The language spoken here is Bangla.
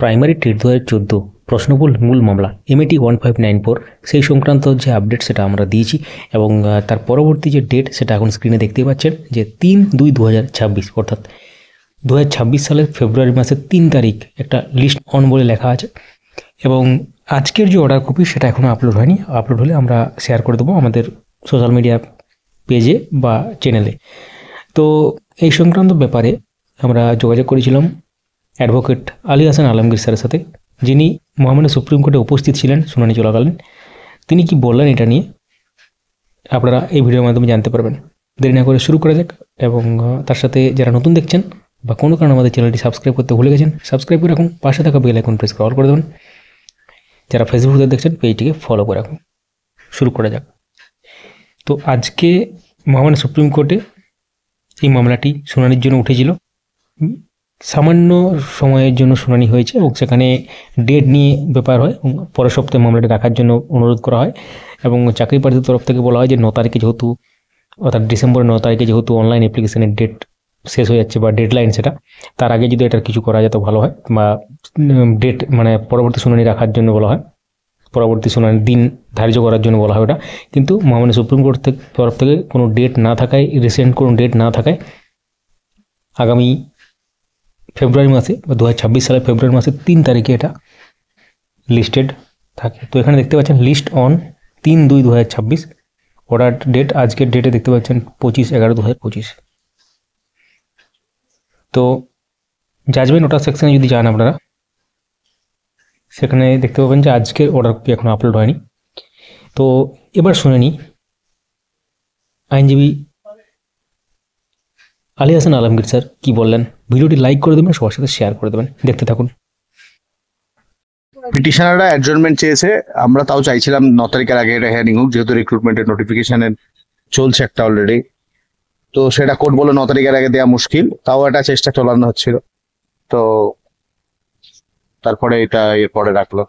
প্রাইমারি টেট 2014 প্রশ্নবুল মূল মামলা এমএটি 1594 সেই সংক্রান্ত যে আপডেট সেটা আমরা দিয়েছি এবং তার পরবর্তী যে ডেট সেটা এখন স্ক্রিনে দেখতেই পাচ্ছেন যে 3/2/2026 অর্থাৎ 2026 সালের ফেব্রুয়ারি মাসের 3 তারিখ একটা লিস্ট অন বলে লেখা আছে এবং আজকের যে অর্ডার কপি সেটা এখনও আপলোড হয়নি। আপলোড হলে আমরা শেয়ার করে দেবো আমাদের সোশ্যাল মিডিয়া পেজে বা চ্যানেলে। তো এই সংক্রান্ত ব্যাপারে আমরা যোগাযোগ করেছিলাম অ্যাডভোকেট আলী হাসান আলমগীর স্যারের সাথে, যিনি মহামান্য সুপ্রিম কোর্টে উপস্থিত ছিলেন শুনানি চলাকালীন। তিনি কি বললেন এটা নিয়ে আপনারা এই ভিডিওর মাধ্যমে জানতে পারবেন। দেরি না করে শুরু করা যাক এবং তার সাথে যারা নতুন দেখছেন বা কোনো কারণে আমাদের চ্যানেলটি সাবস্ক্রাইব করতে ভুলে গেছেন সাবস্ক্রাইব করে রাখুন, পাশে থাকা বেল আইকন প্রেস করে অল করে দেবেন। যারা ফেসবুকে দেখছেন পেজটিকে ফলো করে রাখুন। শুরু করা যাক। তো আজকে মহামান্য সুপ্রিম কোর্টে এই মামলাটি শুনানির জন্য উঠেছিল। সামান্য সময়ের জন্য শুনানি হয়েছে এবং সেখানে ডেট নিয়ে ব্যাপার হয় এবং পরের সপ্তাহে মামলাটি রাখার জন্য অনুরোধ করা হয় এবং চাকরি প্রার্থীর তরফ থেকে বলা হয় যে 9 তারিখে যেহেতু অর্থাৎ ডিসেম্বরের 9 তারিখে যেহেতু অনলাইন অ্যাপ্লিকেশনের ডেট শেষ হয়ে যাচ্ছে বা ডেডলাইন সেটা, তার আগে যদি এটার কিছু করা যেত ভালো হয় বা ডেট মানে পরবর্তী শুনানি রাখার জন্য বলা হয়, পরবর্তী শুনানির দিন ধার্য করার জন্য বলা হয় ওটা। কিন্তু মহামান্য সুপ্রিম কোর্ট তরফ থেকে কোনো ডেট না থাকায়, রিসেন্ট কোনো ডেট না থাকায় আগামী ফেব্রুয়ারি মাসে বা 2026 সালের ফেব্রুয়ারি মাসের 3 তারিখে এটা লিস্টেড থাকে। তো এখানে দেখতে পাচ্ছেন লিস্ট অন 3/2/2026, অর্ডার ডেট আজকের ডেটে দেখতে পাচ্ছেন 25/11/2025। তো জাজমেন্ট অর্ডার সেকশনে যদি যান আপনারা, সেখানে দেখতে পাবেন যে আজকের অর্ডার কপি এখনো আপলোড হয়নি। তো এবার শুনে নিই আইনজীবী আলী হাসান আলমগীর স্যার কি বললেন। ভিডিওটি লাইক করে দেবেন, সবার সাথে শেয়ার করে দেবেন, দেখতে থাকুন। পিটিশনাররা অ্যাডজর্নমেন্ট চেয়েছে, আমরা তাও চাইছিলাম 9 তারিখের আগে এটা হিয়ারিং হোক, যেহেতু রিক্রুটমেন্টের নোটিফিকেশনের চলছে একটা অলরেডি। তো সেটা কোর্ট বলে 9 তারিখের আগে দেওয়া মুশকিল, তাও একটা চেষ্টা চালানো হচ্ছিল। তো তারপরে এটা এরপরে রাখলো।